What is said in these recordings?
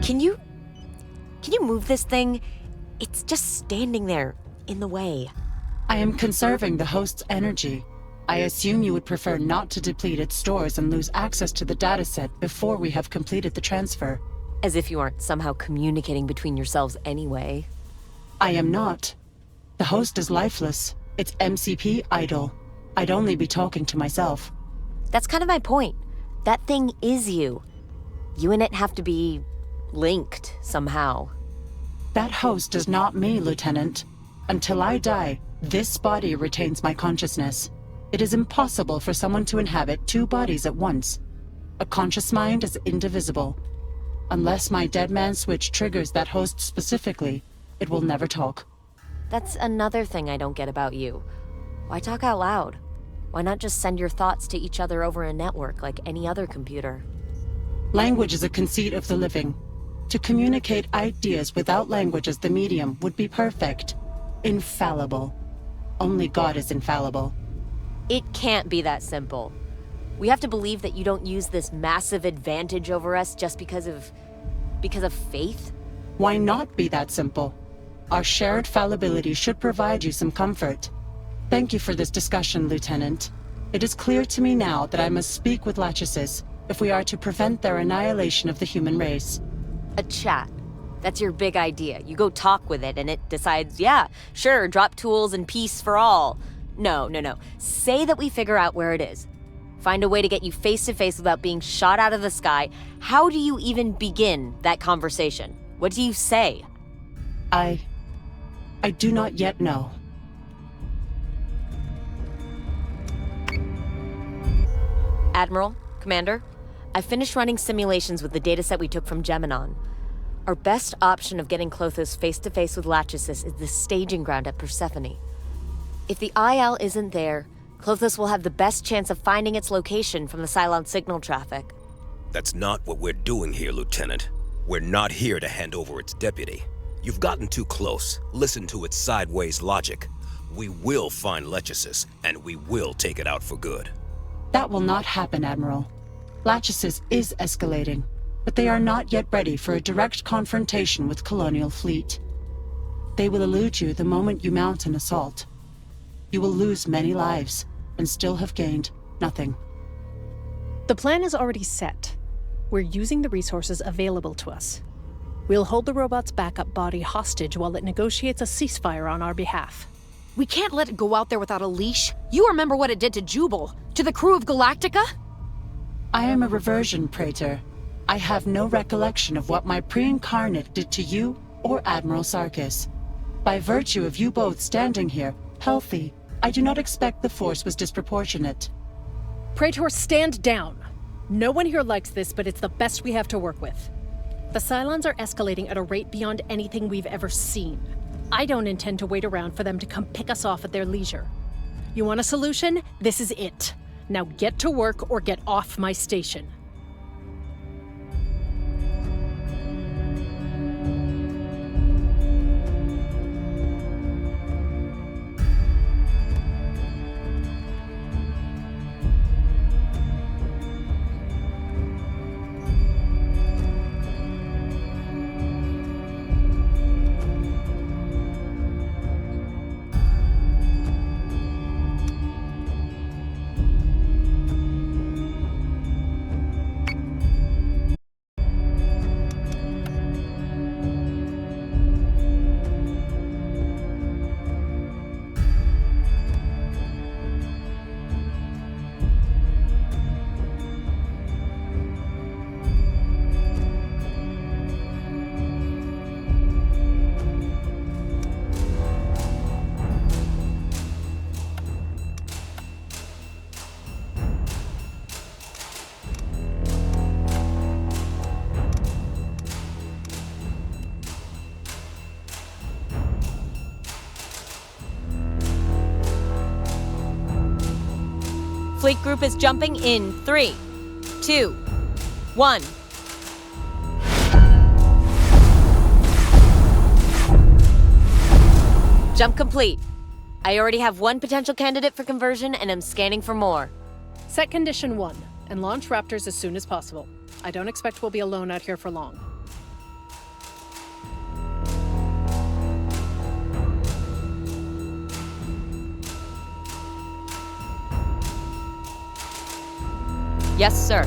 Can you move this thing? It's just standing there, in the way. I am conserving the host's energy. I assume you would prefer not to deplete its stores and lose access to the dataset before we have completed the transfer. As if you aren't somehow communicating between yourselves anyway. I am not. The host is lifeless. It's MCP idle. I'd only be talking to myself. That's kind of my point. That thing is you. You and it have to be linked somehow. That host is not me, Lieutenant. Until I die, this body retains my consciousness. It is impossible for someone to inhabit two bodies at once. A conscious mind is indivisible. Unless my dead man switch triggers that host specifically, it will never talk. That's another thing I don't get about you. Why talk out loud? Why not just send your thoughts to each other over a network like any other computer? Language is a conceit of the living. To communicate ideas without language as the medium would be perfect. Infallible. Only God is infallible. It can't be that simple. We have to believe that you don't use this massive advantage over us just because of faith? Why not be that simple? Our shared fallibility should provide you some comfort. Thank you for this discussion, Lieutenant. It is clear to me now that I must speak with Lachesis if we are to prevent their annihilation of the human race. A chat. That's your big idea. You go talk with it and it decides, yeah, sure, drop tools and peace for all. No. Say that we figure out where it is. Find a way to get you face to face without being shot out of the sky. How do you even begin that conversation? What do you say? I do not yet know. Admiral, Commander, I finished running simulations with the dataset we took from Geminon. Our best option of getting Klothos face-to-face with Lachesis is the staging ground at Persephone. If the IL isn't there, Klothos will have the best chance of finding its location from the Cylon signal traffic. That's not what we're doing here, Lieutenant. We're not here to hand over its deputy. You've gotten too close. Listen to its sideways logic. We will find Lachesis, and we will take it out for good. That will not happen, Admiral. Lachesis is escalating, but they are not yet ready for a direct confrontation with Colonial Fleet. They will elude you the moment you mount an assault. You will lose many lives, and still have gained nothing. The plan is already set. We're using the resources available to us. We'll hold the robot's backup body hostage while it negotiates a ceasefire on our behalf. We can't let it go out there without a leash. You remember what it did to Jubal, to the crew of Galactica? I am a reversion, Praetor. I have no recollection of what my pre-incarnate did to you or Admiral Sarkis. By virtue of you both standing here, healthy, I do not expect the force was disproportionate. Praetor, stand down. No one here likes this, but it's the best we have to work with. The Cylons are escalating at a rate beyond anything we've ever seen. I don't intend to wait around for them to come pick us off at their leisure. You want a solution? This is it. Now get to work or get off my station. Fleet group is jumping in 3, 2, 1. Jump complete. I already have one potential candidate for conversion and am scanning for more. Set condition 1, and launch Raptors as soon as possible. I don't expect we'll be alone out here for long. Yes, sir.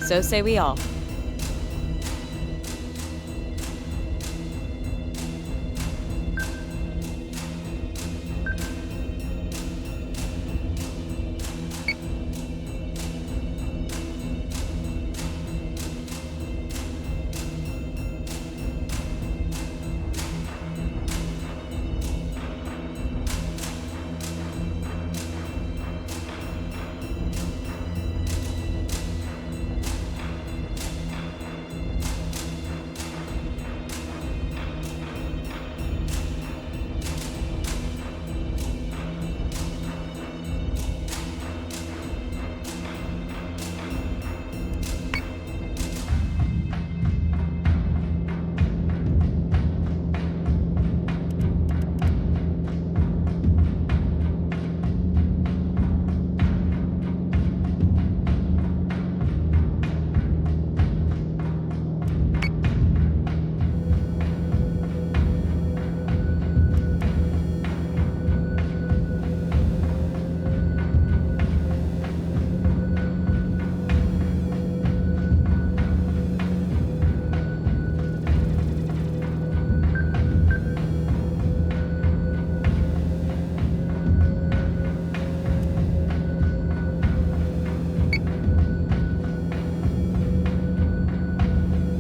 So say we all.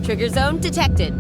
Trigger zone detected.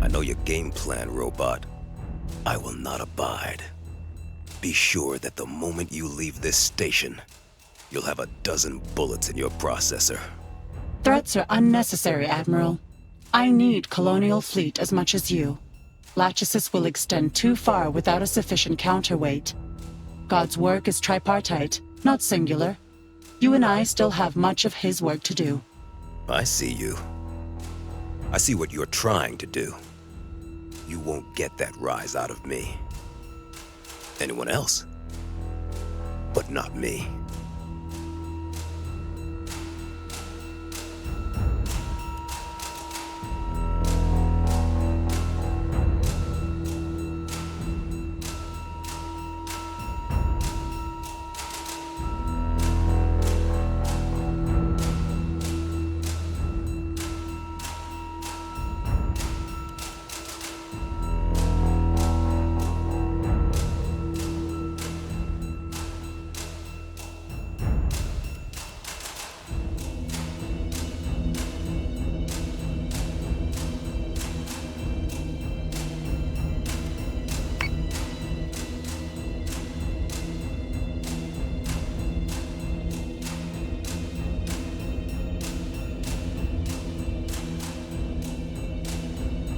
I know your game plan, robot. I will not abide. Be sure that the moment you leave this station, you'll have a dozen bullets in your processor. Threats are unnecessary, Admiral. I need Colonial Fleet as much as you. Lachesis will extend too far without a sufficient counterweight. God's work is tripartite, not singular. You and I still have much of his work to do. I see you. I see what you're trying to do. You won't get that rise out of me. Anyone else? But not me.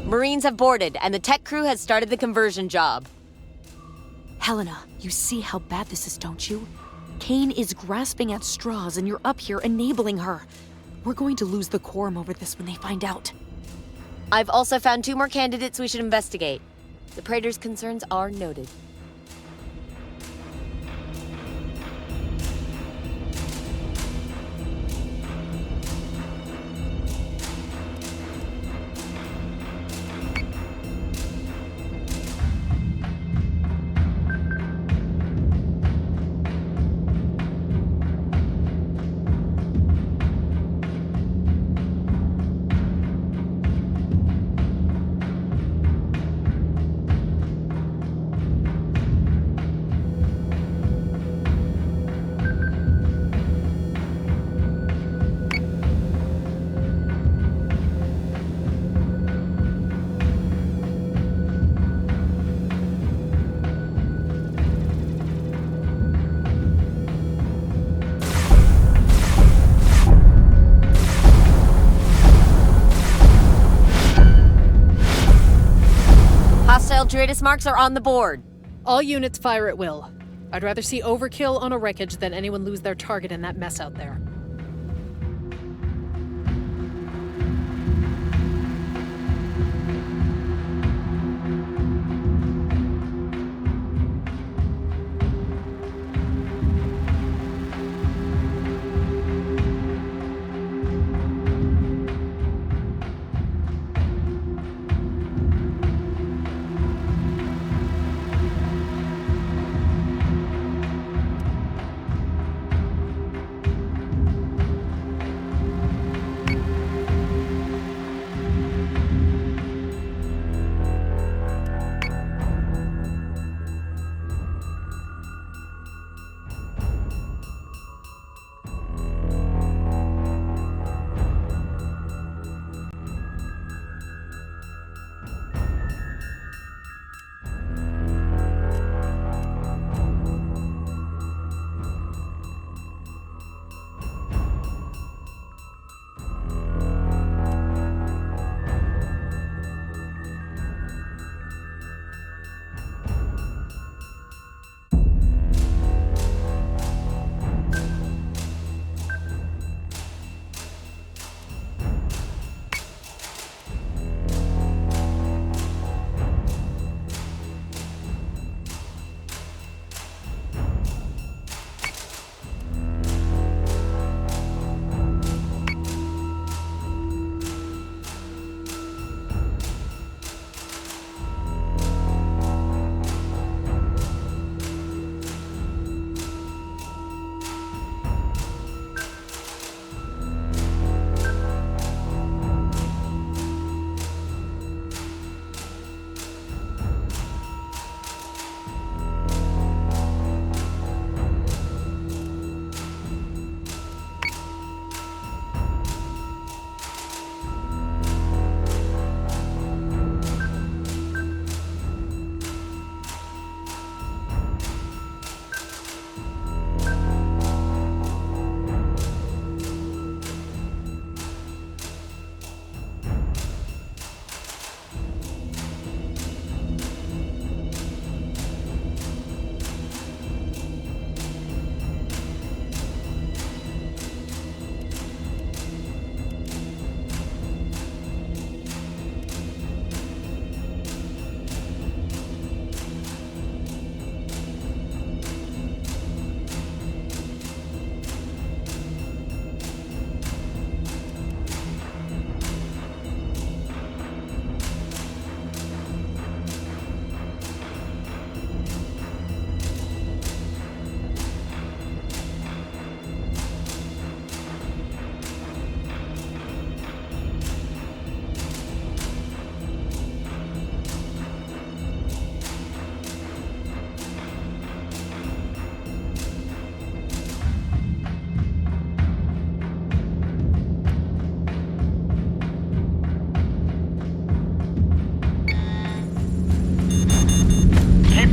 Marines have boarded, and the tech crew has started the conversion job. Helena, you see how bad this is, don't you? Kane is grasping at straws, and you're up here enabling her. We're going to lose the quorum over this when they find out. I've also found 2 more candidates we should investigate. The Praetor's concerns are noted. Hostile Daidalos marks are on the board. All units fire at will. I'd rather see overkill on a wreckage than anyone lose their target in that mess out there.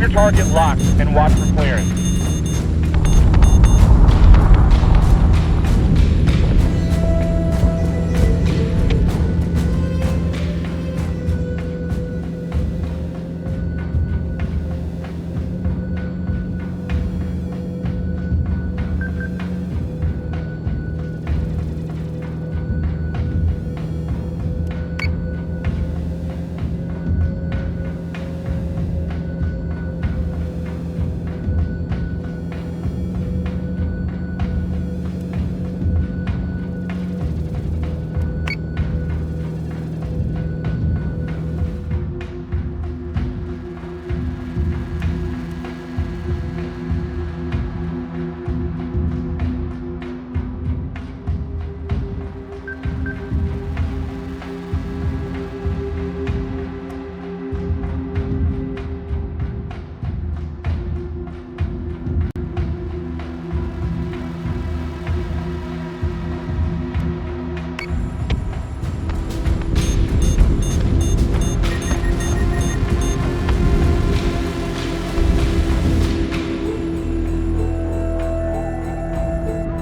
your target locked and watch for clearance.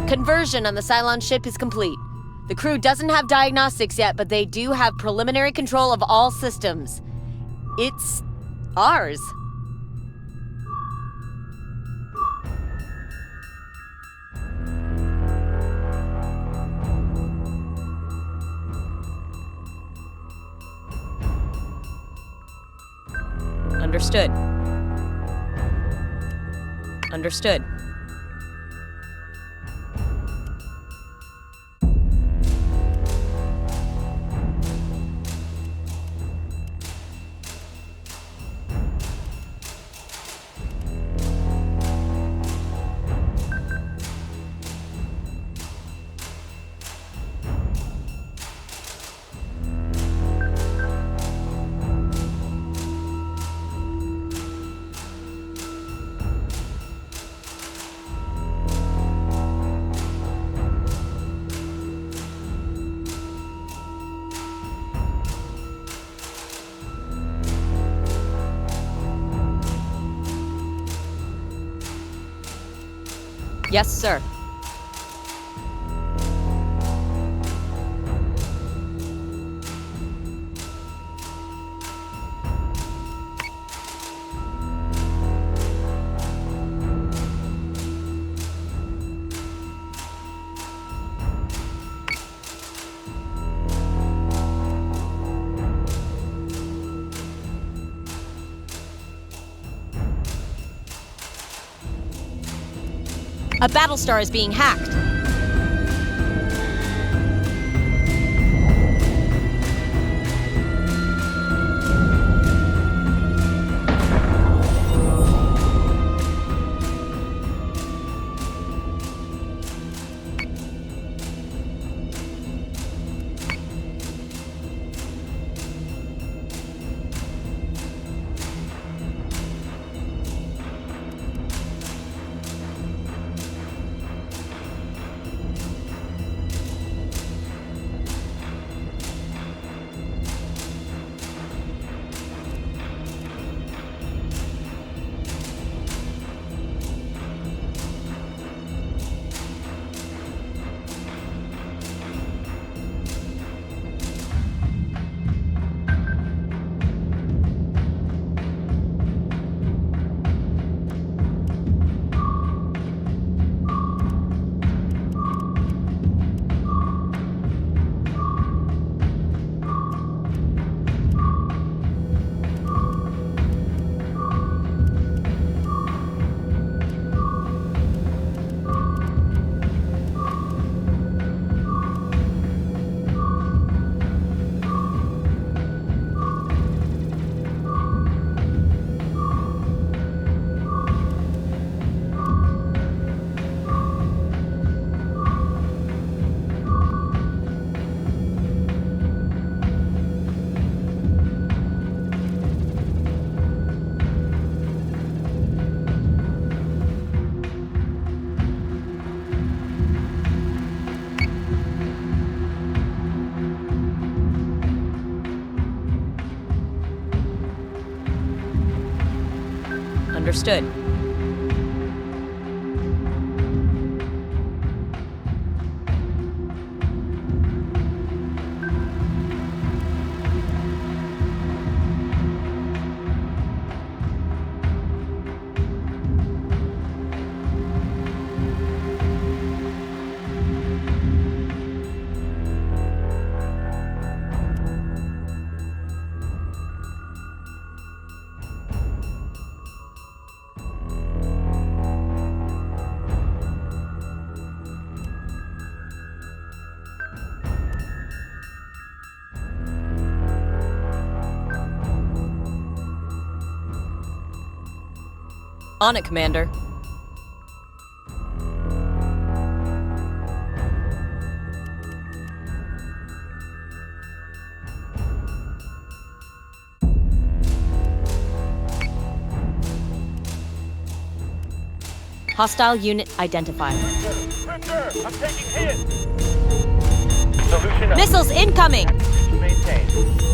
Conversion on the Cylon ship is complete. The crew doesn't have diagnostics yet, but they do have preliminary control of all systems. It's ours. Understood. Understood. Yes, sir. A Battlestar is being hacked. Understood. On it, Commander. Hostile unit identified. Sir, I'm taking hits. Solution Missiles incoming! maintained.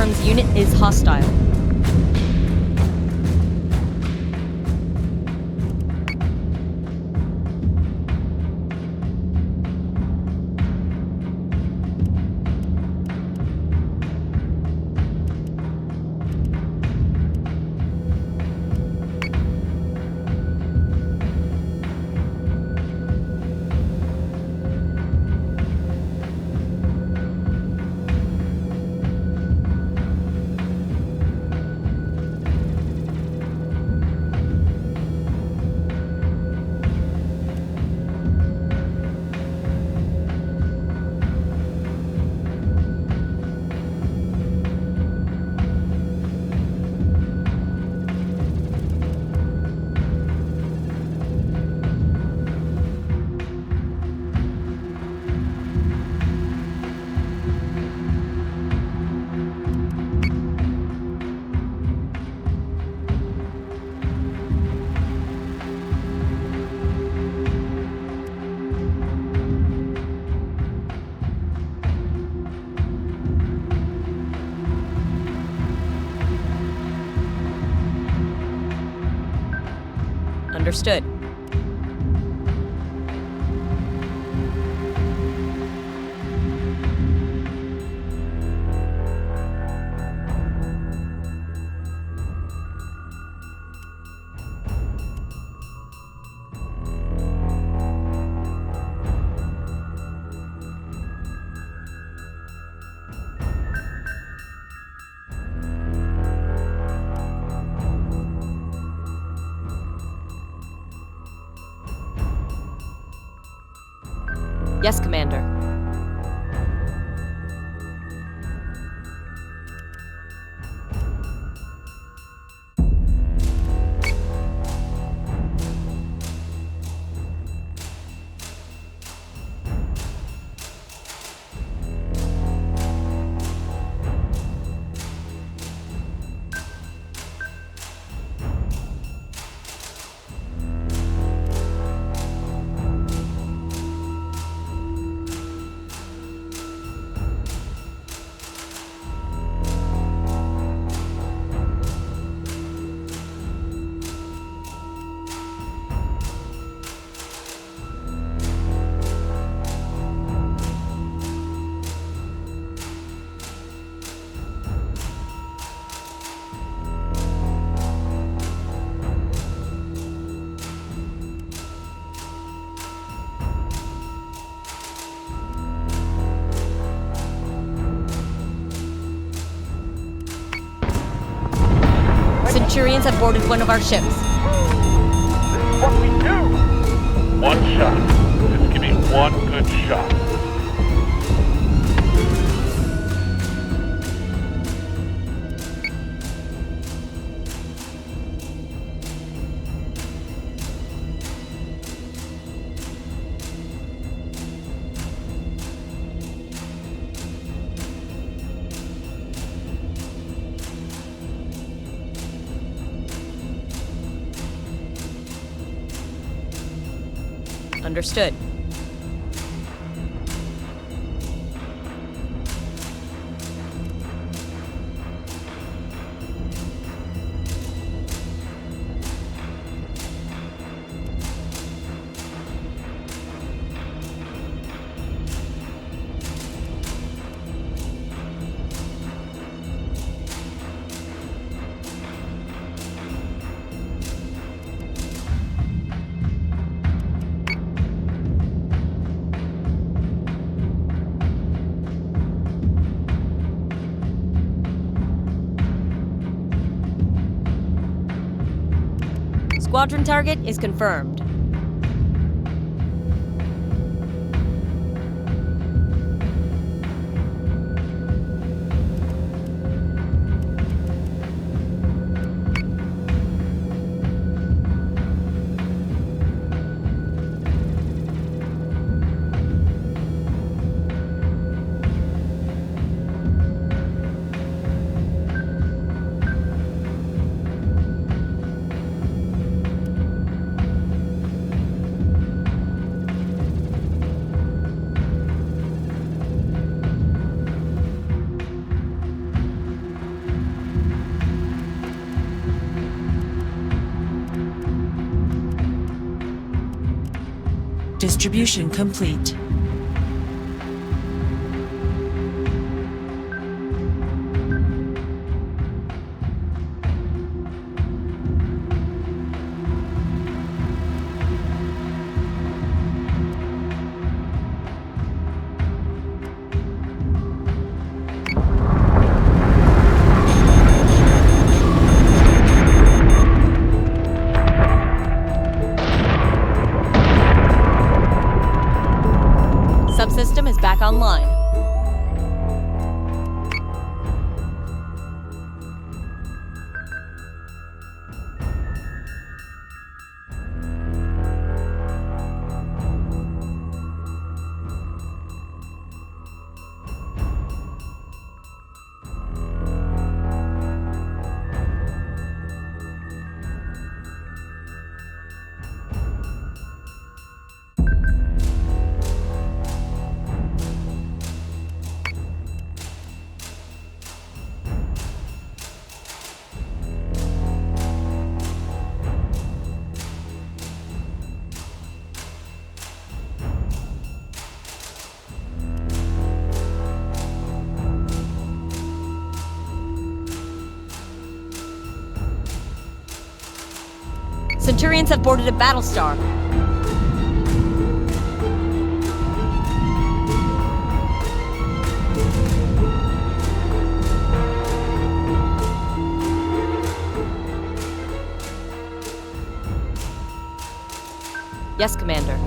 confirms unit is hostile. Understood. Yes, Commander. Centurions have boarded one of our ships. This is what we do! One shot. Just give me one good shot. Understood. Squadron target is confirmed. Distribution complete. Subsystem is back online. Centurions have boarded a Battlestar. Yes, Commander.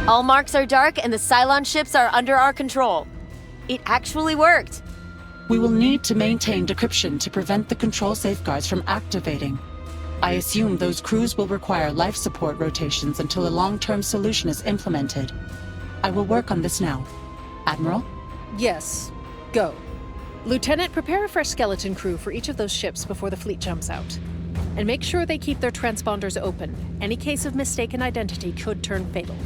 All marks are dark and the Cylon ships are under our control. It actually worked. We will need to maintain decryption to prevent the control safeguards from activating. I assume those crews will require life support rotations until a long-term solution is implemented. I will work on this now. Admiral? Yes. Go. Lieutenant, prepare a fresh skeleton crew for each of those ships before the fleet jumps out. And make sure they keep their transponders open. Any case of mistaken identity could turn fatal.